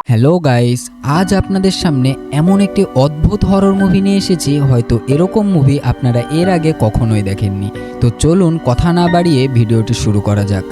Hello guys, আজ আপনাদের সামনে এমন একটি অদ্ভুত হরর মুভি নিয়ে এসেছি। হয়তো এরকম মুভি আপনারা এর আগে কখনোই দেখেননি। তো চলুন কথা না বাড়িয়ে ভিডিওটি শুরু করা যাক।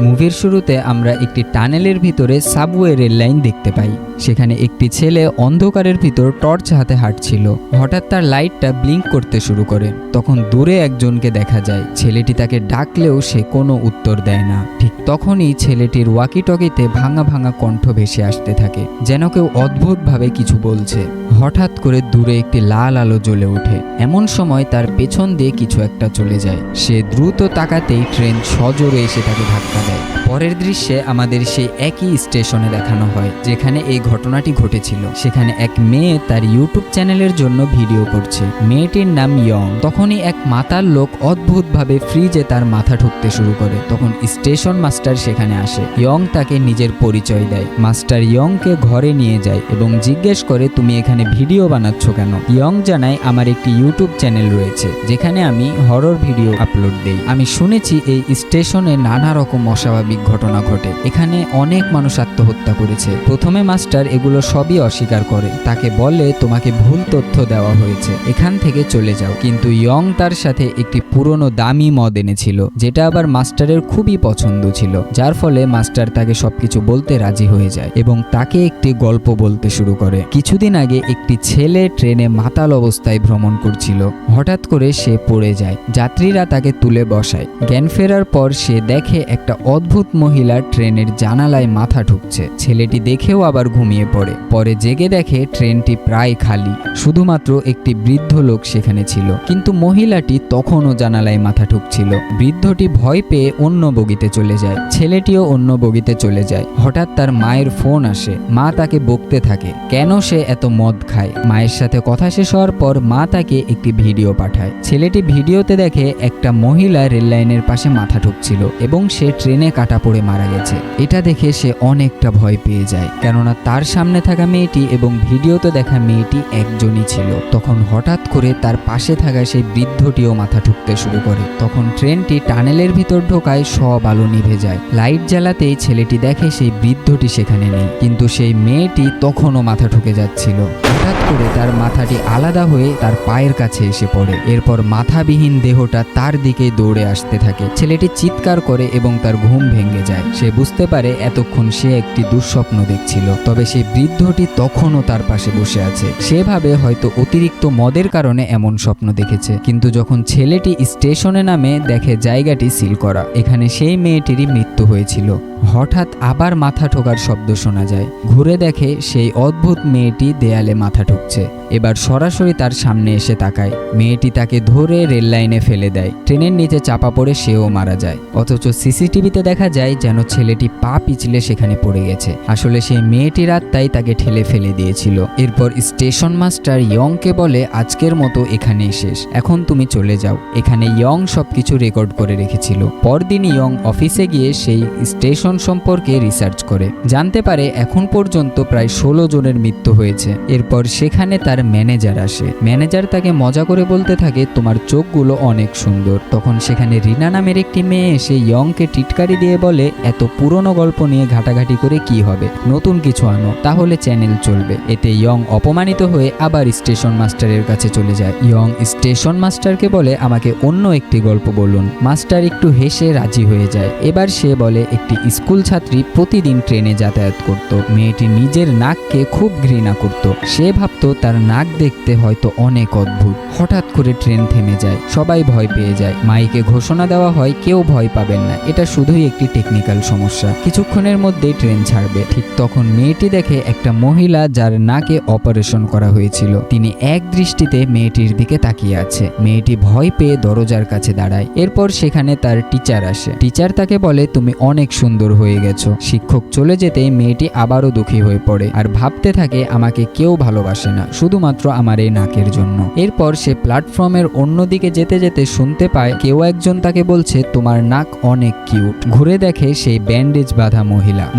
মুভির শুরুতে আমরা একটি টানেলের ভিতরে সাবওয়ে রেল লাইন দেখতে পাই। সেখানে একটি ছেলে অন্ধকারের ভিতর টর্চ হাতে হাঁটছিল। হঠাৎ তার লাইটটা ব্লিঙ্ক করতে শুরু করে। তখন দূরে একজনকে দেখা যায়। ছেলেটি তাকে ডাকলেও সে কোনো উত্তর দেয় না। ঠিক তখনই ছেলেটির ওয়াকিটকিতে ভাঙা ভাঙা কণ্ঠ ভেসে আসতে থাকে, যেন কেউ অদ্ভুতভাবে কিছু বলছে। হঠাৎ করে দূরে একটি লাল আলো জ্বলে ওঠে। এমন সময় তার পেছন দিয়ে কিছু একটা চলে যায়। সে দ্রুত তাকাতেই ট্রেন সজোরে এসে তাকে ধাক্কা দেয়। পরের দৃশ্যে আমাদের সেই একই স্টেশনে দেখানো হয় যেখানে এই ঘটনাটি ঘটেছিল। সেখানে এক মেয়ে তার ইউটিউব চ্যানেলের জন্য ভিডিও করছে। মেয়েটির নাম ইয়ং। তখনই এক মাতাল লোক অদ্ভুতভাবে ফ্রিজে তার মাথা ঠুকতে শুরু করে। তখন স্টেশন মাস্টার সেখানে আসে। ইয়ং তাকে নিজের পরিচয় দেয়। মাস্টার ইয়ংকে ঘরে নিয়ে যায় এবং জিজ্ঞেস করে, তুমি এখানে ভিডিও বানাচ্ছ কেন? ইয়ং জানায়, আমার একটি ইউটিউব চ্যানেল রয়েছে যেখানে আমি হরর ভিডিও আপলোড দেই। আমি শুনেছি এই স্টেশনে নানা রকম অস্বাভাবিক ঘটনা ঘটে। এখানে অনেক মানুষ আত্মহত্যা করেছে। প্রথমে মাস্টার এগুলো সবই অস্বীকার করে। তাকে বলে, তোমাকে ভুল তথ্য দেওয়া হয়েছে, এখান থেকে চলে যাও। কিন্তু ইয়ং তার সাথে একটি পুরনো দামি মদ এনেছিল, যেটা আবার মাস্টারের খুবই পছন্দ ছিল, যার ফলে মাস্টার তাকে সবকিছু বলতে রাজি হয়ে যায় এবং তাকে একটি গল্প বলতে শুরু করে। কিছুদিন আগে একটি ছেলে ট্রেনে মাতাল অবস্থায় ভ্রমণ করছিল। হঠাৎ করে সে পড়ে যায়। যাত্রীরা তাকে তুলে বসায়। জ্ঞান ফেরার পর সে দেখে একটা অদ্ভুত মহিলা ট্রেনের জানালায় মাথা ঠুকছে। ছেলেটি দেখেও আবার ঘুমিয়ে পড়ে। পরে জেগে দেখে ট্রেনটি প্রায় খালি, শুধুমাত্র একটি বৃদ্ধ লোক সেখানে ছিল। কিন্তু মহিলাটি তখনও জানালায় মাথা ঠুকছিল। বৃদ্ধটি ভয় পেয়ে অন্য বগিতে চলে যায়। ছেলেটিও অন্য বগিতে চলে যায়। হঠাৎ তার মায়ের ফোন আসে। মা তাকে বকতে থাকে কেন সে এত মদ খায়। মায়ের সাথে কথা শেষ হওয়ার পর মা তাকে একটি ভিডিও পাঠায়। ছেলেটি ভিডিওতে দেখে একটা মহিলা রেল লাইনের পাশে মাথা ঠুকছিল এবং সে ট্রেনে কাটা পড়ে মারা গেছে। এটা দেখে সে অনেকটা ভয় পেয়ে যায়, কেননা তার সামনে থাকা মেয়েটি এবং ভিডিওতে দেখা মেয়েটি একজনই ছিল। তখন হঠাৎ করে তার পাশে থাকা সেই বৃদ্ধটিও মাথা ঠুকতে শুরু করে। তখন ট্রেনটি টানেলের ভিতর ঢোকায়, সব আলো নিভে যায়। লাইট জ্বালাতেই ছেলেটি দেখে সেই বৃদ্ধটি সেখানে নেই, কিন্তু সেই মেয়েটি তখনও মাথা ঠুকে যাচ্ছিল। হঠাৎ করে তার মাথাটি আলাদা হয়ে তার পায়ের কাছে এসে পড়ে। এরপর মাথাবিহীন দেহটা তার দিকে দৌড়ে আসতে থাকে। ছেলেটি চিৎকার করে এবং তার ঘুম ভেঙে যায়। সে বুঝতে পারে এতক্ষণ সে একটি দুঃস্বপ্ন দেখছিল। তবে সেই বৃদ্ধটি তখনও তার পাশে বসে আছে। সে ভাবে হয়তো অতিরিক্ত মদের কারণে এমন স্বপ্ন দেখেছে। কিন্তু যখন ছেলেটি স্টেশনে নামে, দেখে জায়গাটি সিল করা। এখানে সেই মেয়েটিরই মৃত্যু হয়েছিল। হঠাৎ আবার মাথা ঠোকার শব্দ শোনা যায়। ঘুরে দেখে সেই অদ্ভুত মেয়েটি দেয়ালে মাথা ঠুকছে। এবার সরাসরি তার সামনে এসে তাকায়। মেয়েটি তাকে ধরে রেল লাইনে ফেলে দেয়। ট্রেনের নিচে চাপা পড়ে সেও মারা যায়। অথচ সিসিটিভিতে দেখা যায় যেন ছেলেটি পা পিছলে সেখানে পড়ে গেছে। আসলে সেই মেয়েটির আত্মাই তাকে ঠেলে ফেলে দিয়েছিল। এরপর স্টেশন মাস্টার ইয়ংকে বলে, আজকের মতো এখানেই শেষ, এখন তুমি চলে যাও। এখানে ইয়ং সবকিছু রেকর্ড করে রেখেছিল। পরদিন ইয়ং অফিসে গিয়ে সেই স্টেশন সম্পর্কে রিসার্চ করে জানতে পারে এখন পর্যন্ত প্রায় 16 জনের মৃত্যু হয়েছে। এরপর সেখানে তার ম্যানেজার আসে। ম্যানেজার তাকে মজা করে বলতে থাকে, তোমার চোখগুলো অনেক সুন্দর। তখন সেখানে রিনা নামের একটি মেয়ে এসে ইয়ংকে টিটকারি দিয়ে বলে, এত পুরনো গল্প নিয়ে ঘাটাঘাটি করে কি হবে, নতুন কিছু আনো, তাহলে চ্যানেল চলবে। এতে ইয়ং অপমানিত হয়ে আবার স্টেশন মাস্টারের কাছে চলে যায়। ইয়ং স্টেশন মাস্টারকে বলে, আমাকে অন্য একটি গল্প বলুন। মাস্টার একটু হেসে রাজি হয়ে যায়। এবার সে বলে, একটি স্কুল ছাত্রী প্রতিদিন ট্রেনে যাতায়াত করত। মেয়েটি নিজের নাককে খুব ঘৃণা করত। সে ভাবত তার নাক দেখতে হয়তো অনেক অদ্ভুত। হঠাৎ করে ট্রেন থেমে যায়। সবাই ভয় পেয়ে যায়। মাইকে ঘোষণা দেওয়া হয়, কেউ ভয় পাবেন না, এটা শুধুই একটি টেকনিক্যাল সমস্যা, কিছুক্ষণের মধ্যেই ট্রেন ছাড়বে। ঠিক তখন মেয়েটি দেখে একটা মহিলা যার নাকে অপারেশন করা হয়েছিল। তিনি এক দৃষ্টিতে মেয়েটির দিকে তাকিয়ে আছে। মেয়েটি ভয় পেয়ে দরজার কাছে দাঁড়ায়। এরপর সেখানে তার টিচার আসে। টিচার তাকে বলে, তুমি অনেক সুন্দর হয়ে গেছো। শিক্ষক চলে যেতেই মেয়েটি আবারও দুঃখী হয়ে পড়ে আর ভাবতে থাকে, আমাকে কেউ ভালোবাসে না, শুধু শুধুমাত্র আমার এই নাকের জন্য। এরপর সে প্ল্যাটফর্মের অন্যদিকে যেতে যেতে শুনতে পায় কেউ একজন তাকে বলছে তোমার নাক অনেক কিউট। ঘুরে দেখে সেই ব্যান্ডেজ বাঁধা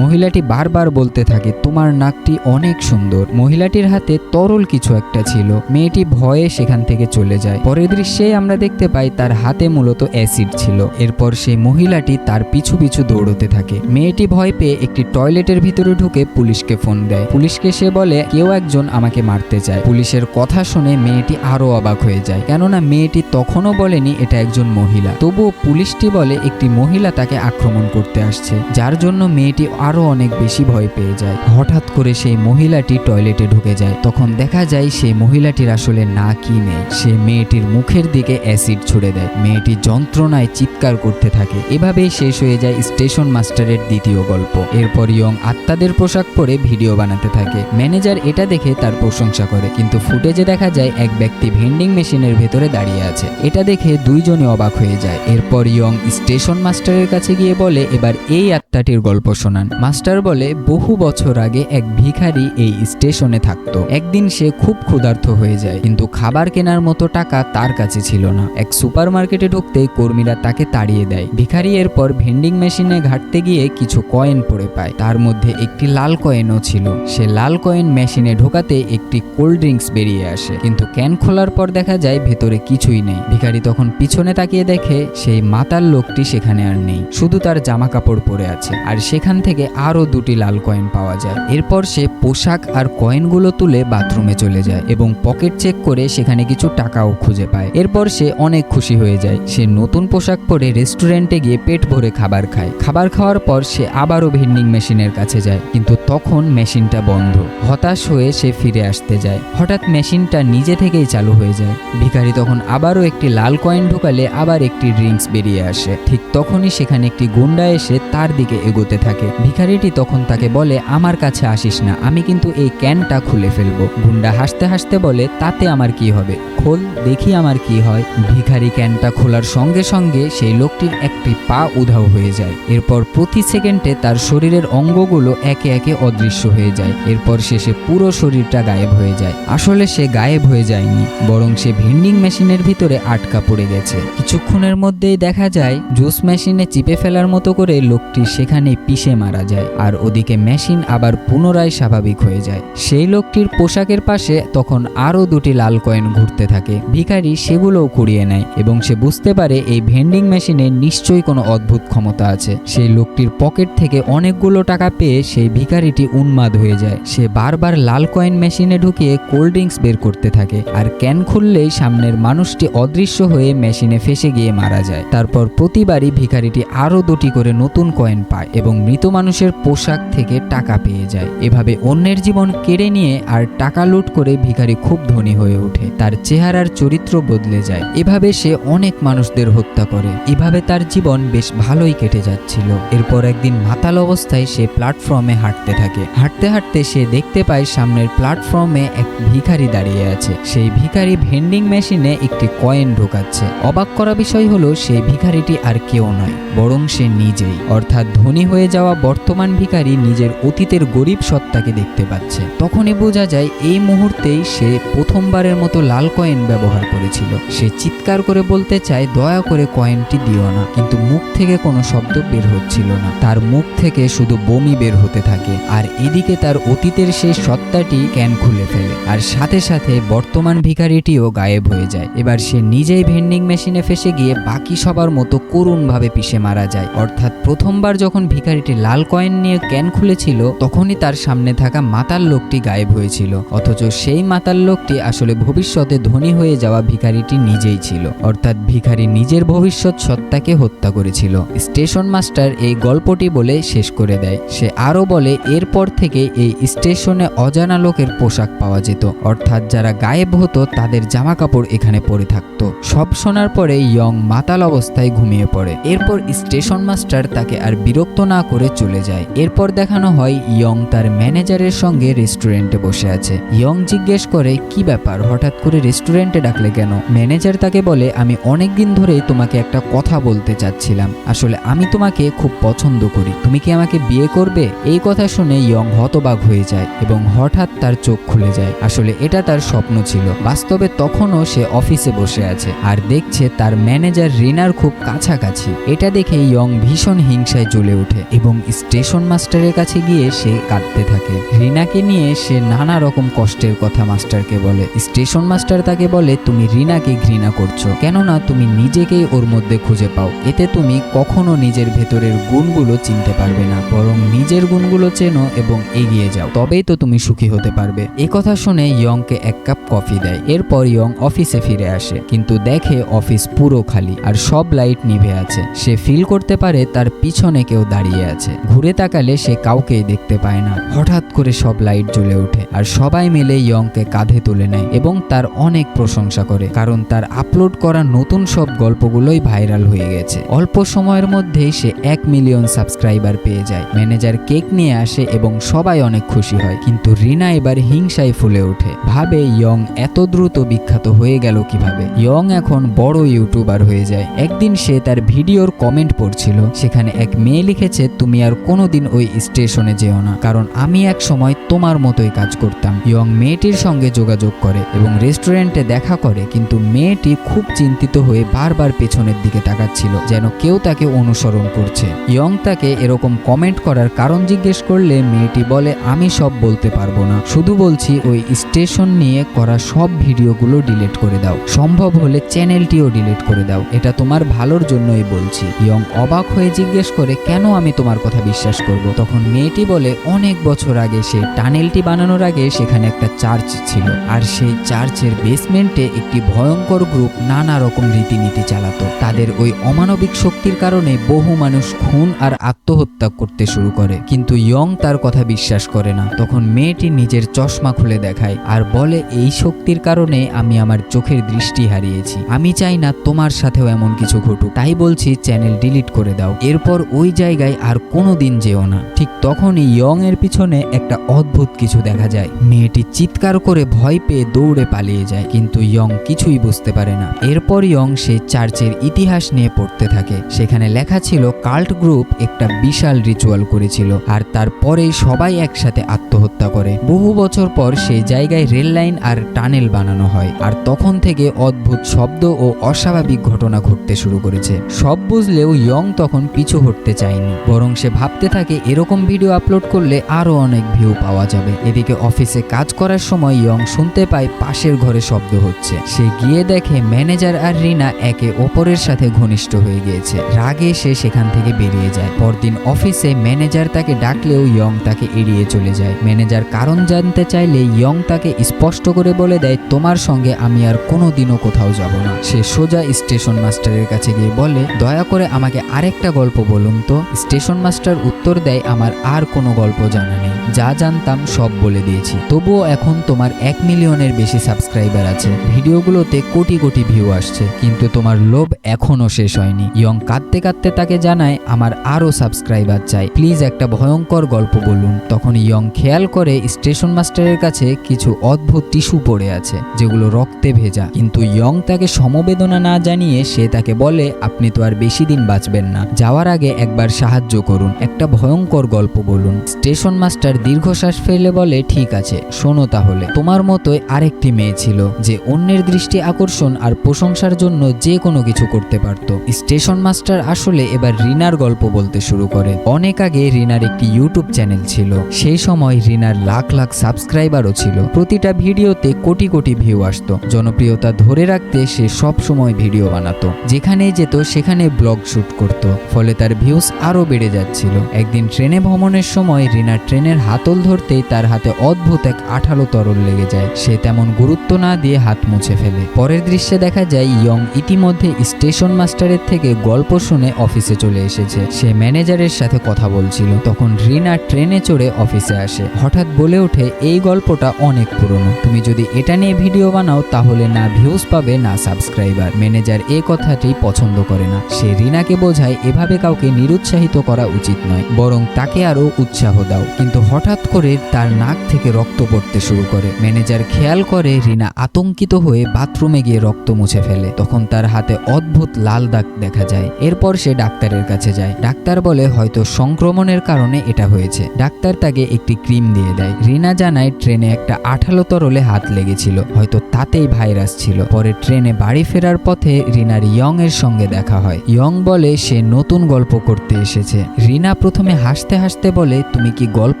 মহিলাটি বারবার বলতে থাকে তোমার নাকটি অনেক সুন্দর। মহিলাটির হাতে তরল কিছু একটা ছিল। মেয়েটি ভয়ে সেখান থেকে চলে যায়। পরের দৃশ্যে আমরা দেখতে পাই তার হাতে মূলত অ্যাসিড ছিল। এরপর সেই মহিলাটি তার পিছু পিছু দৌড়তে থাকে। মেয়েটি ভয় পেয়ে একটি টয়লেটের ভিতরে ঢুকে পুলিশকে ফোন দেয়। পুলিশকে সে বলে কেউ একজন আমাকে মারতে চায়। পুলিশের কথা শুনে মেয়েটি আরো অবাক হয়ে যায়, কেননা মেয়েটি তখনও বলেনি এটা একজন মহিলা। তবুও পুলিশটি বলে একটি মহিলা তাকে আক্রমণ করতে আসছে, যার জন্য মেয়েটি আরো অনেক বেশি ভয় পেয়ে যায়। হঠাৎ করে সেই মহিলাটি টয়লেটে ঢুকে যায়। তখন দেখা যায় সেই মহিলাটির আসলে নাকই নেই। সে মেয়েটির মুখের দিকে অ্যাসিড ছুড়ে দেয়। মেয়েটি যন্ত্রণায় চিৎকার করতে থাকে। এভাবেই শেষ হয়ে যায় স্টেশন মাস্টারের দ্বিতীয় গল্প। এরপর ইয়ং আত্মাদের পোশাক পরে ভিডিও বানাতে থাকে। ম্যানেজার এটা দেখে তার প্রশংসা করে, কিন্তু ফুটেজে দেখা যায় এক ব্যক্তি ভেন্ডিং মেশিনের ভেতরে দাঁড়িয়ে আছে। এটা দেখে দুইজনই অবাক হয়ে যায়। এরপর ইয়ং স্টেশন মাস্টারের কাছে গিয়ে বলে এবার এই আত্মাটির গল্প শোনান। মাস্টার বলে বহু বছর আগে এক ভিখারি এই স্টেশনে থাকতো। একদিন সে খুব ক্ষুধার্ত হয়ে যায়, কিন্তু খাবার কেনার মতো টাকা তার কাছে ছিল না। এক সুপারমার্কেটে ঢুকতেই কর্মীরা তাকে তাড়িয়ে দেয়। ভিখারি এরপর ভেন্ডিং মেশিনে ঘাঁটতে গিয়ে কিছু কয়েন পড়ে পায়। তার মধ্যে একটি লাল কয়েনও ছিল। সে লাল কয়েন মেশিনে ঢোকাতে একটি কোল্ড ড্রিঙ্কস বেরিয়ে আসে, কিন্তু ক্যান খোলার পর দেখা যায় ভেতরে কিছুই নেই। ভিখারি তখন পিছনে তাকিয়ে দেখে সেই মাতাল লোকটি সেখানে আর নেই, শুধু তার জামা কাপড় পরে আছে। আর সেখান থেকে আরো দুটি লাল কয়েন পাওয়া যায়। এরপর সে পোশাক আর কয়েনগুলো তুলে বাথরুমে চলে যায় এবং পকেট চেক করে সেখানে কিছু টাকাও খুঁজে পায়। এরপর সে অনেক খুশি হয়ে যায়। সে নতুন পোশাক পরে রেস্টুরেন্টে গিয়ে পেট ভরে খাবার খায়। খাবার খাওয়ার পর সে আবারও ভেন্ডিং মেশিনের কাছে যায়, কিন্তু তখন মেশিনটা বন্ধ। হতাশ হয়ে সে ফিরে আসতে যায়। হঠাৎ মেশিনটা নিজে থেকেই চালু হয়ে যায়। ভিখারি তখন আবারও একটি লাল কয়েন ঢুকালে আবার একটি ড্রিঙ্কস বেরিয়ে আসে। ঠিক তখনই সেখানে একটি গুন্ডা এসে তার দিকে এগোতে থাকে। ভিখারিটি তখন তাকে বলে আমার কাছে আসিস না, আমি কিন্তু এই ক্যানটা খুলে ফেলবো। গুন্ডা হাসতে হাসতে বলে তাতে আমার কি হবে, খোল দেখি আমার কি হয়। ভিখারি ক্যানটা খোলার সঙ্গে সঙ্গে সেই লোকটির একটি পা উধাও হয়ে যায়। এরপর প্রতি সেকেন্ডে তার শরীরের অঙ্গগুলো একে একে অদৃশ্য হয়ে যায়। এরপর শেষে পুরো শরীরটা গায়েব হয়ে যায়। আসলে সে গায়েব হয়ে যায়নি, বরং সে ভেন্ডিং মেশিনের ভিতরে আটকা পড়ে গেছে। কিছুক্ষণের মধ্যেই দেখা যায় জুস মেশিনে চিপে ফেলার মতো করে লোকটি সেখানে পিষে মারা যায়। আর ওদিকে মেশিন আবার পুনরায় স্বাভাবিক হয়ে যায়। সেই লোকটির পোশাকের পাশে তখন আরো দুটি লাল কয়েন ঘুরতে থাকে। ভিখারি সেগুলোও কুড়িয়ে নেয় এবং সে বুঝতে পারে এই ভেন্ডিং মেশিনে নিশ্চয়ই কোনো অদ্ভুত ক্ষমতা আছে। সেই লোকটির পকেট থেকে অনেকগুলো টাকা পেয়ে সেই ভিখারিটি উন্মাদ হয়ে যায়। সে বারবার লাল কয়েন মেশিনে ঢুকিয়ে কোল্ড ড্রিঙ্কস বের করতে থাকে, আর ক্যান খুললেই সামনের মানুষটি অদৃশ্য হয়ে মেশিনে ফেসে গিয়ে মারা যায়। তারপর প্রতিবারই ভিখারিটি আরো দুটি করে নতুন কয়েন পায় এবং মৃত মানুষের পোশাক থেকে টাকা পেয়ে যায়। এভাবে অন্যের জীবন কেড়ে নিয়ে আর টাকা লুট করে ভিখারি খুব ধনী হয়ে ওঠে। তার চেহারার চরিত্র বদলে যায়। এভাবে সে অনেক মানুষদের হত্যা করে। এভাবে তার জীবন বেশ ভালোই কেটে যাচ্ছিল। এরপর একদিন মাতাল অবস্থায় সে প্ল্যাটফর্মে হাঁটতে থাকে। হাঁটতে হাঁটতে সে দেখতে পায় সামনের প্ল্যাটফর্মে এক ভিখারি দাঁড়িয়ে আছে। সেই ভিখারি ভেন্ডিং মেশিনে একটি কয়েন ঢোকাচ্ছে। অবাক করা বিষয় হলো সেই ভিখারিটি আর কেউ নয়, বরং সে নিজেই। অর্থাৎ ধনী হয়ে যাওয়া বর্তমান ভিখারি নিজের অতীতের গরিব সত্তাকে দেখতে পাচ্ছে। তখনই বোঝা যায় এই মুহূর্তেই সে প্রথমবারের মতো লাল কয়েন ব্যবহার করেছিল। সে চিৎকার করে বলতে চায় দয়া করে কয়েনটি দিও না, কিন্তু মুখ থেকে কোনো শব্দ বের হচ্ছিল না। তার মুখ থেকে শুধু বমি বের হতে থাকে। আর এদিকে তার অতীতের সেই সত্তাটি ক্যান খুলে ফেলে, আর সাথে সাথে বর্তমান ভিখারিটিও গায়েব হয়ে যায়। এবার সে নিজেই ভেন্ডিং মেশিনে ফেসে গিয়ে বাকি সবার মতো করুণভাবে পিষে মারা যায়। অর্থাৎ প্রথমবার যখন ভিখারিটি লাল কয়েন নিয়ে ক্যান খুলেছিল তখনই তার সামনে থাকা মাতাল লোকটি গায়েব হয়েছিল, অথচ সেই মাতাল লোকটি আসলে ভবিষ্যতে ধনী হয়ে যাওয়া ভিখারিটি নিজেই ছিল। অর্থাৎ ভিখারি নিজের ভবিষ্যৎ সত্তাকে হত্যা করেছিল। স্টেশন মাস্টার এই গল্পটি বলে শেষ করে দেয়। সে আরো বলে এরপর থেকে এই স্টেশনে অজানা লোকের পোশাক পাওয়া যেত, অর্থাৎ যারা গায়েব হতো তাদের জামা কাপড় এখানে পরে থাকতো। সব শোনার পরে ইয়ং মাতাল অবস্থায় ঘুমিয়ে পড়ে। এরপর স্টেশন মাস্টার তাকে আর বিরক্ত না করে চলে যায়। এরপর দেখানো হয় ইয়ং তার ম্যানেজারের সঙ্গে রেস্টুরেন্টে বসে আছে। ইয়ং জিজ্ঞেস করে কি ব্যাপার, হঠাৎ করে রেস্টুরেন্টে ডাকলে কেন? ম্যানেজার তাকে বলে আমি অনেকদিন ধরেই তোমাকে একটা কথা বলতে চাচ্ছিলাম। আসলে আমি তোমাকে খুব পছন্দ করি, তুমি কি আমাকে বিয়ে করবে? এই কথা শুনে ইয়ং হতবাক হয়ে যায় এবং হঠাৎ তার চোখ খুলে যায়। আসলে এটা তার স্বপ্ন ছিল। বাস্তবে তখনও সে অফিসে বসে আছে আর দেখছে তার ম্যানেজার রিনার খুব কাছাকাছি। এটা দেখে ইয়ং ভীষণ হিংসায় জ্বলে ওঠে এবং স্টেশন মাস্টারের কাছে গিয়ে সে কাঁদতে থাকে। রিনাকে নিয়ে সে নানা রকম কষ্টের কথা মাস্টারকে বলে। স্টেশন মাস্টার তাকে বলে, তুমি রিনাকে ঘৃণা করছো, কেননা তুমি নিজেকেই ওর মধ্যে খুঁজে পাও। এতে তুমি কখনো নিজের ভেতরের গুণগুলো চিনতে পারবে না, বরং নিজের গুণগুলো চেনো এবং এগিয়ে যাও, তবেই তো তুমি সুখী হতে পারবে। এ কথা শুনে ইয়ংকে এক কাপ কফি দেয়। এরপর ইয়ং অফিসে ফিরে আসে, কিন্তু দেখে অফিস পুরো খালি আর সব লাইট নিভে আছে। সে ফিল করতে পারে তার পিছনে কেউ দাঁড়িয়ে আছে। ঘুরে তাকালে সে কাউকেই দেখতে পায় না। হঠাৎ করে সব লাইট জ্বলে ওঠে আর সবাই মিলে ইয়ংকে কাঁধে তুলে নেয় এবং তার অনেক প্রশংসা করে, কারণ তার আপলোড করা নতুন সব গল্পগুলোই ভাইরাল হয়ে গেছে। অল্প সময়ের মধ্যেই সে 1 মিলিয়ন সাবস্ক্রাইবার পেয়ে যায়। ম্যানেজার কেক নিয়ে আসে এবং সবাই অনেক খুশি হয়, কিন্তু রিনা এবার হিংসায় ফুলে ওঠে। ভাবে ইয়ং এত দ্রুত বিখ্যাত হয়ে গেল কিভাবে। ইয়ং এখন বড় ইউটিউবার হয়ে যায়। একদিন সে তার ভিডিওর কমেন্ট পড়ছিল, সেখানে এক মেয়ে লিখেছে, তুমি আর কোনোদিন ওই স্টেশনে যেও না, কারণ আমি এক সময় তোমার মতোই কাজ করতাম। ইয়ং মেয়েটির সঙ্গে যোগাযোগ করে এবং রেস্টুরেন্টে দেখা করে, কিন্তু মেয়েটি খুব চিন্তিত হয়ে বারবার পেছনের দিকে তাকাচ্ছিল, যেন কেউ তাকে অনুসরণ করছে। ইয়ং তাকে এরকম কমেন্ট করার কারণ জিজ্ঞেস করলে মেয়েটি বলে, আমি সব বলতে পারবো না, শুধু বলছি ওই স্টেশন নিয়ে করা সব ভিডিওগুলো ডিলিট করে দাও, সম্ভব হলে চ্যানেলটিও ডিলিট করে দাও, এটা তোমার ভালোর জন্যই বলছি। ইয়ং অবাক হয়ে জিজ্ঞেস করে, কেন আমি তোমার কথা বিশ্বাস করব? তখন মেয়েটি বলে, অনেক বছর আগে সেই টানেলটি বানানোর আগে সেখানে একটা চার্চ ছিল, আর সেই চার্চের বেসমেন্টে একটি ভয়ঙ্কর গ্রুপ নানা রকম রীতিনীতি চালাতো। তাদের ওই অমানবিক শক্তির কারণে বহু মানুষ খুন আর আত্মহত্যা করতে শুরু করে, কিন্তু ইয়ং তার কথা বিশ্বাস করে না। তখন মেয়েটি নিজের চশমা খুলে দেখায় আর বলে, এই শক্তির কারণে আমি আমার চোখের দৃষ্টি হারিয়েছি, আমি চাই না তোমার সাথেও এমন কিছু ঘটুক, তাই বলছি চ্যানেল ডিলিট করে দাও, এরপর ওই জায়গায় আর কোনোদিন যেও না। ঠিক তখনই ইয়ং এর পিছনে একটা অদ্ভুত কিছু দেখা যায়। মেয়েটি চিৎকার করে ভয় পেয়ে দৌড়ে পালিয়ে যায়, কিন্তু ইয়ং কিছুই বুঝতে পারে না। এরপর ইয়ং সে চার্চের ইতিহাস নিয়ে পড়তে থাকে। সেখানে লেখা ছিল, কাল্ট গ্রুপ একটা বিশাল রিচুয়াল করেছিল আর তারপরেই সবাই একসাথে আত্মহত্যা করে। বহু বছর পর সেই জায়গায় রেল লাইন আর টানেল বানানো হয়, আর তখন থেকে অদ্ভুত শব্দ ও অস্বাভাবিক ঘটনা ঘটতে শুরু করেছে। সব বুঝলেও ইয়ং তখন পিছু হটতে চায়নি, বরং সে ভাবতে থাকে এরকম ভিডিও আপলোড করলে আরো অনেক ভিউ পাওয়া যাবে। এদিকে অফিসে কাজ করার সময় ইয়ং শুনতে পায় পাশের ঘরে শব্দ হচ্ছে। সে গিয়ে দেখে ম্যানেজার আর রিনা একে অপরের সাথে ঘনিষ্ঠ হয়ে গিয়েছে। রাগে সে সেখান থেকে বেরিয়ে যায়। পরদিন অফিসে ম্যানেজার তাকে ডাকলেও ইয়ং তাকে এড়িয়ে চলে যায়। ম্যানেজার কারণ জানতে চাইলে ইয়ং তাকে স্পষ্ট করে বলে দেয়, তোমার সঙ্গে আমি আর কোনোদিনও কোথাও যাব না। সে সোজা স্টেশন মাস্টারের কাছে গিয়ে বলে, দয়া করে আমাকে আরেকটা গল্প বলুন তো। স্টেশন মাস্টার উত্তর দেয়, আমার আর কোনো গল্প জানা নেই, যা জানতাম সব বলে দিয়েছি। তবুও এখন তোমার 1 মিলিয়নের বেশি সাবস্ক্রাইবার আছে, ভিডিওগুলোতে কোটি কোটি ভিউ আসছে, কিন্তু তোমার লোভ এখনো শেষ হয়নি। ইয়ং কাঁদতে কাঁদতে তাকে জানায়, আমার আরো সাবস্ক্রাইবার চাই, প্লিজ একটা ভয়ঙ্কর গল্প বলুন। তখন ইয়ং খেয়াল করে স্টেশন মাস্টারের কাছে কিছু অদ্ভুত টিস্যু পড়ে আছে, যেগুলো রক্তে ভেজা, কিন্তু ইয়ং তাকে সমবেদনা না জানিয়ে সে তাকে বলে, আপনি তো আর বেশি দিন বাঁচবেন না, যাওয়ার আগে একবার সাহায্য করুন, একটা ভয়ঙ্কর গল্প বলুন। স্টেশন মাস্টার দীর্ঘশ্বাস ফেলে বলে, ঠিক আছে, শোনো তাহলে। তোমার মতোই আরেকটি মেয়ে ছিল, যে অন্যের দৃষ্টি আকর্ষণ আর প্রশংসার জন্য যে কোনো কিছু করতে পারত। স্টেশন মাস্টার আসলে এবার রিনার গল্প বলতে শুরু করে। অনেক আগে রিনার একটি ইউটিউব চ্যানেল ছিল। সেই সময় রিনার লাখ লাখ সাবস্ক্রাইবারও ছিল। প্রতিটা ভিডিওতে কোটি কোটি ভিউ আসতো। জনপ্রিয়তা ধরে রাখতে সে সব সময় ভিডিও বানাতো, যেখানেই যেত সেখানে ব্লগ শুট করত, ফলে তার ভিউজ আরো বেড়ে যাচ্ছিল। একদিন ট্রেনে ভ্রমণের সময় রিনা ট্রেনের হাতল ধরতেই তার হাতে অদ্ভুত এক আঠালো তরল লেগে যায়। সে তেমন গুরুত্ব না দিয়ে হাত মুছে ফেলে। পরের দৃশ্যে দেখা যায় ইয়ং ইতিমধ্যে স্টেশন মাস্টারের থেকে গল্প শুনে অফিসে চলে এসেছে। সে ম্যানেজারের সাথে কথা বলছিল। তখন রিনা ট্রেনে চড়ে অফিসে আসে। হঠাৎ বলে ওঠে, এই গল্পটা অনেক পুরনো, তুমি যদি এটা নিয়ে ভিডিও বানাও তাহলে না ভিউজ পাবে না সাবস্ক্রাইবার। ম্যানেজার এই কথাটি পছন্দ করে না। সে রিনাকে বোঝায়, এভাবে কাউকে নিরুৎসাহিত করা উচিত নয়, বরং তাকে আরো উৎসাহ দাও। কিন্তু হঠাৎ করে তার নাক থেকে রক্ত পড়তে শুরু করে। ম্যানেজার খেয়াল করে রিনা আতঙ্কিত হয়ে বাথরুমে গিয়ে রক্ত মুছে ফেলে। তখন তার হাতে অদ্ভুত লাল দাগ দেখা যায়। এরপর সে ডাক্তারের কাছে যায়। ডাক্তার বলে, হয়তো সংক্রমণের কারণে এটা হয়েছে। ডাক্তার তাকে একটি ক্রিম দিয়ে দেয়। রিনা জানায় ট্রেনে এক একটা আঠালো তরলে হাত লেগেছিল, হয়তো তাতেই ভাইরাস ছিল। পরে ট্রেনে বাড়ি ফেরার পথে রিনার ইয়ং এর সঙ্গে দেখা হয়। ইয়ং বলে সে নতুন গল্প করতে এসেছে। রিনা প্রথমে হাসতে হাসতে বলে, তুমি কি গল্প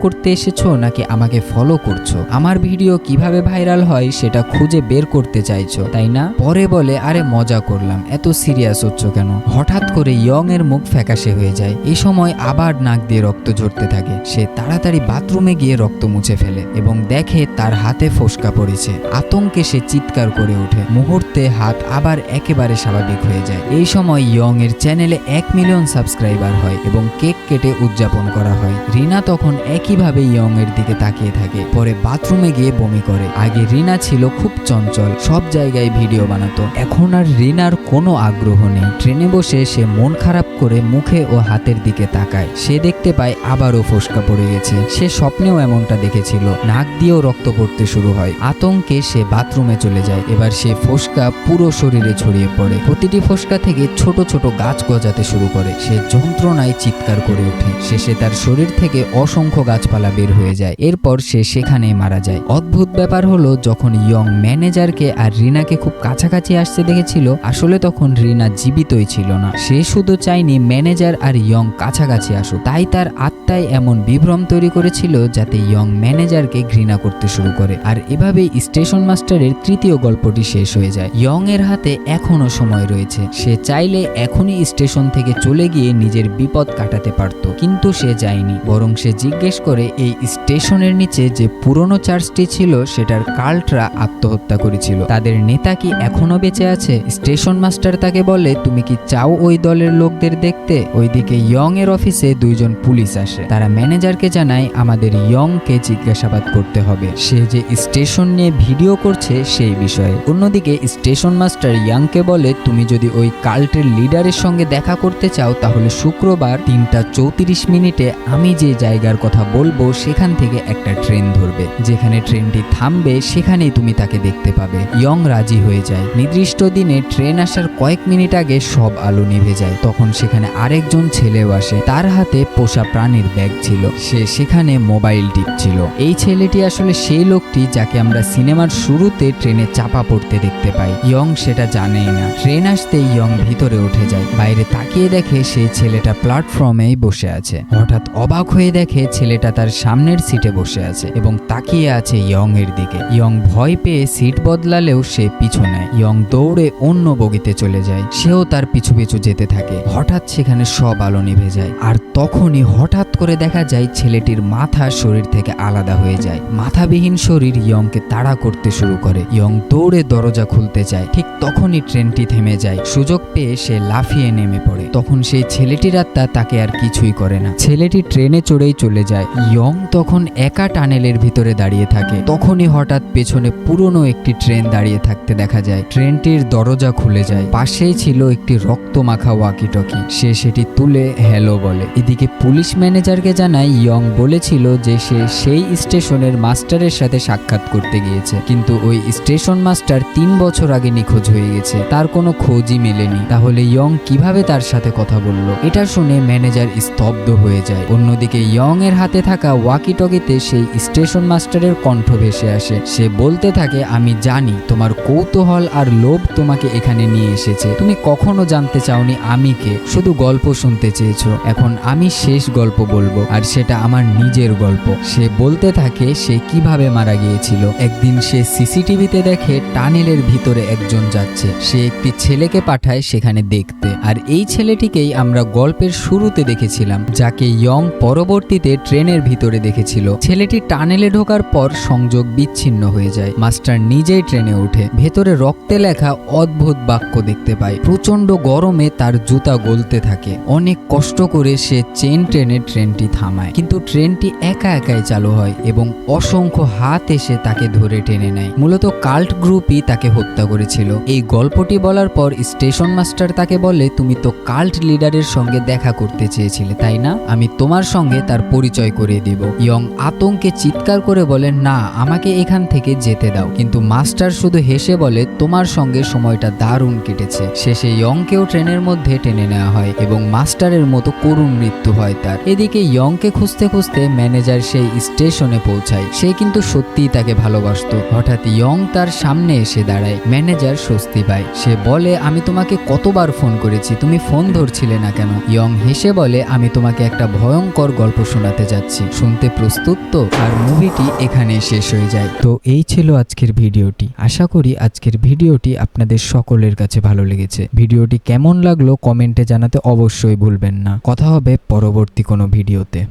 করতে এসেছো নাকি আমাকে ফলো করছো? আমার ভিডিও কিভাবে ভাইরাল হয় সেটা খুঁজে বের করতে চাইছো তাই না? পরে বলে, আরে মজা করলাম, এত সিরিয়াস হচ্ছ কেন? হঠাৎ করে ইয়ং এর মুখ ফ্যাকাশে হয়ে যায়। এই সময় আবার নাক দিয়ে রক্ত ঝরতে থাকে। সে তাড়াতাড়ি বাথরুমে গিয়ে রক্ত মুছে ফেলে এবং দেখে তার হাতে ফোসকা পড়েছে। আতঙ্কে সে চিৎকার করে ওঠে। মুহূর্তে হাত আবার একেবারে স্বাভাবিক হয়ে যায়। এই সময় ইয়ং এর চ্যানেলে 1 মিলিয়ন সাবস্ক্রাইবার হয় এবং কেক কেটে উদযাপন করা হয়। রিনা তখন একইভাবে ইয়ং এর দিকে তাকিয়ে থাকে। পরে বাথরুমে গিয়ে বমি করে। আগে রিনা ছিল খুব চঞ্চল, সব জায়গায় ভিডিও বানাতো। এখন আর রিনার কোনো আগ্রহ নেই। ট্রেনে বসে সে মন খারাপ করে মুখে ও হাতের দিকে তাকায়। সে দেখতে পায় আবারও ফোসকা পড়ে গেছে। সে স্বপ্নেও এমনটা দেখেছিল। নাক দিয়েও রক্ত পড়তে শুরু হয়। আতঙ্কে সে বাথরুমে চলে যায়। এবার সে ফোসকা পুরো শরীরে ছড়িয়ে পড়ে। প্রতিটি ফোসকা থেকে ছোট ছোট গাছ গজাতে শুরু করে। সে যন্ত্রণায় চিৎকার করে ওঠে। শেষে তার শরীর থেকে অসংখ্য গাছপালা বের হয়ে যায়। এরপর সে সেখানেই মারা যায়। অদ্ভুত ব্যাপার হলো, যখন ইয়ং ম্যানেজারকে আর রিনাকে খুব কাছাকাছি আসতে দেখেছিল, আসলে তখন রিনা জীবিতই ছিল না। সে শুধু চায়নি ম্যানেজার আর ইয়ং কাছাকাছি আসুক। তাই তার আত্মায় এমন বিভ্রম তৈরি করেছিল যাতে ইয়ং ম্যানেজারকে ঘৃণা করতে শুরু করে। আর এভাবেই স্টেশন মাস্টারের তৃতীয় গল্পটি শেষ হয়ে যায়। ইয়ং এর হাতে এখনো সময় রয়েছে। সে চাইলে এখনই স্টেশন থেকে চলে গিয়ে নিজের বিপদ কাটাতে পারত, কিন্তু সে যায়নি। বরং সে জিজ্ঞেস করে এই স্টেশনের নিচে যে পুরনো চার্চটি ছিল সেটার কাল্টরা আত্মহত্যা করেছিল, তাদের নেতা কি এখনো বেঁচে আছে? স্টেশন মাস্টার তাকে বলে, তুমি কি চাও ওই দলের লোকদের দেখতে? ওইদিকে ইয়ং এর অফিসে 2 জন পুলিশ আসে। তারা ম্যানেজারকে জানায় আমাদের ইয়ং কে জিজ্ঞাসাবাদ করতে হবে, সে যে স্টেশন নিয়ে ভিডিও করছে সেই বিষয়ে। অন্যদিকে স্টেশন মাস্টার ইয়াংকে বলে, তুমি যদি ওই কাল্টের লিডারের সঙ্গে দেখা করতে চাও তাহলে শুক্রবার 3:34 আমি যে জায়গার কথা বলবো সেখান থেকে একটা ট্রেন ধরবে। যেখানে ট্রেনটি থামবে সেখানেই তুমি তাকে দেখতে পাবে। ইয়ং রাজি হয়ে যায়। নির্দিষ্ট দিনে ট্রেন আসার কয়েক মিনিট আগে সব আলো নিভে যায়। তখন সেখানে আরেকজন ছেলেও আসে। তার হাতে পোষা প্রাণীর ব্যাগ ছিল। সে সেখানে মোবাইল টিপছিল। এই ছেলেটি আসলে সেই লোকটি যাকে আমরা সিনেমার শুরুতে ট্রেনে চাপা পড়তে দেখতে পাই। ইয়ং সেটা জানেই না। ট্রেন আসতে ইয়ং ভিতরে উঠে যায়। বাইরে তাকিয়ে দেখে সেই ছেলেটা প্ল্যাটফর্মেই বসে আছে। হঠাৎ অবাক হয়ে দেখে ছেলেটা তার সামনের সিটে বসে আছে এবং তাকিয়ে আছে ইয়ং এর দিকে। ইয়ং ভয় পেয়ে সিট বদলালেও সে পিছু নেয়। ইয়ং দৌড়ে অন্য বগিতে চলে যায়। সেও তার পিছু পিছু যেতে থাকে। হঠাৎ সেখানে সব আলো নিভে যায়। আর তখনই হঠাৎ করে দেখা যায় ছেলেটির মাথা শরীর থেকে আলাদা হয়ে যায়। মাথাবিহীন শরীর ইয়ংকে তাড়া করতে শুরু করে। ইয়ং দৌড়ে দরজা খুলতে চায়। ঠিক তখনই ট্রেনটি থেমে যায়। সুযোগ পেয়ে সে লাফিয়ে নেমে পড়ে। তখন সেই ছেলেটির আত্মা তাকে আর কিছুই করে না। ছেলেটি ট্রেনে চড়েই চলে যায়। ইয়ং তখন একা টানেলের ভিতরে দাঁড়িয়ে থাকে। তখনই হঠাৎ পেছনে পুরনো একটি ট্রেন দাঁড়িয়ে থাকতে দেখা যায়। ট্রেনটির দরজা খুলে যায়। পাশেই ছিল একটি রক্তমাখা ওয়াকিটকি। সে সেটি তুলে হ্যালো বলে। এদিকে পুলিশ ম্যানেজারকে জানায় ইয়ং বলেছিল যে সে সেই স্টেশনের মাস্টারের সাথে সাক্ষাৎ করতে গিয়েছে, কিন্তু ওই স্টেশন মাস্টার 3 বছর আগে নিখোঁজ হয়ে গেছে। তার কোনো খোঁজই মেলেনি। তাহলে ইয়ং কিভাবে তার সাথে কথা বলল? এটা শুনে ম্যানেজার স্তব্ধ হয়ে যায়। অন্যদিকে ইয়ং এর হাতে থাকা ওয়াকিটকিতে সেই স্টেশন মাস্টারের কণ্ঠ ভেসে আসে। সে বলতে থাকে, আমি জানি তোমার কৌতূহল আর লোভ তোমাকে এখানে নিয়ে এসেছে। তুমি কখনো জানতে চাওনি আমি কে, শুধু গল্প শুনতে চেয়েছো। এখন আমি শেষ গল্প বলবো, আর সেটা আমার নিজের গল্প। সে বলতে থাকে সে কিভাবে মারা গিয়েছিল। একদিন সে সিসিটিভিতে দেখে টানেলের ভিতরে একজন যাচ্ছে। সে একটি ছেলেকে পাঠায় সেখানে দেখতে। আর এই ছেলেটিকেই আমরা গল্পের শুরুতে দেখেছিলাম, যাকে ইয়ং পরবর্তীতে ট্রেনের ভিতরে দেখেছিল। ছেলেটি টানেলে ঢোকার পর সংযোগ বিচ্ছিন্ন হয়ে যায়। মাস্টার নিজেই ট্রেনে ওঠে। ভেতরে রক্তে লেখা অদ্ভুত বাক্য দেখতে পায়। প্রচন্ড গরমে তার জুতা গলতে থাকে। অনেক কষ্ট করে সে চেন টেনে ট্রেনটি থামায়, কিন্তু ট্রেনটি একা একাই চালু হয় এবং অসংখ্য হাত এসে তাকে ধরে টেনে নেয়। মূলত কাল্ট গ্রুপই তাকে হত্যা করেছিল। এই গল্পটি বলার পর স্টেশন মাস্টার তাকে বলে, তুমি তো কাল্ট লিডারের সঙ্গে দেখা করতে চেয়েছিলে তাই না? আমি তোমার সঙ্গে তার পরিচয় করিয়ে দেব। ইয়ং আতঙ্কে চিৎকার করে বলে, না, আমাকে এখান থেকে যেতে দাও। কিন্তু মাস্টার শুধু হেসে বলে, তোমার সঙ্গে সময়টা দারুণ কেটেছে। শেষে ইয়ংকেও ট্রেনের মধ্যে টেনে নেওয়া হয় এবং মাস্টারের মতো করুণ মৃত্যু হয় তার। এদিকে ইয়ংকে খুঁজতে খুঁজতে ম্যানেজার সেই স্টেশনে পৌঁছায়। সে কিন্তু কিন্তু সত্যিই তাকে ভালোবাসতো। হঠাৎ ইয়ং তার সামনে এসে দাঁড়ায়। ম্যানেজার স্বস্তি পায়। সে বলে, আমি তোমাকে কতবার ফোন করেছি, তুমি ফোন ধরছিলে না কেন? ইয়ং হেসে বলে, আমি তোমাকে একটা ভয়ঙ্কর গল্প শোনাতে যাচ্ছি, শুনতে প্রস্তুত তো? আর মুভিটি এখানেই শেষ হয়ে যায়। তো এই ছিল আজকের ভিডিওটি। আশা করি আজকের ভিডিওটি আপনাদের সকলের কাছে ভালো লেগেছে। ভিডিওটি কেমন লাগলো কমেন্টে জানাতে অবশ্যই ভুলবেন না। কথা হবে পরবর্তী কোনো ভিডিওতে।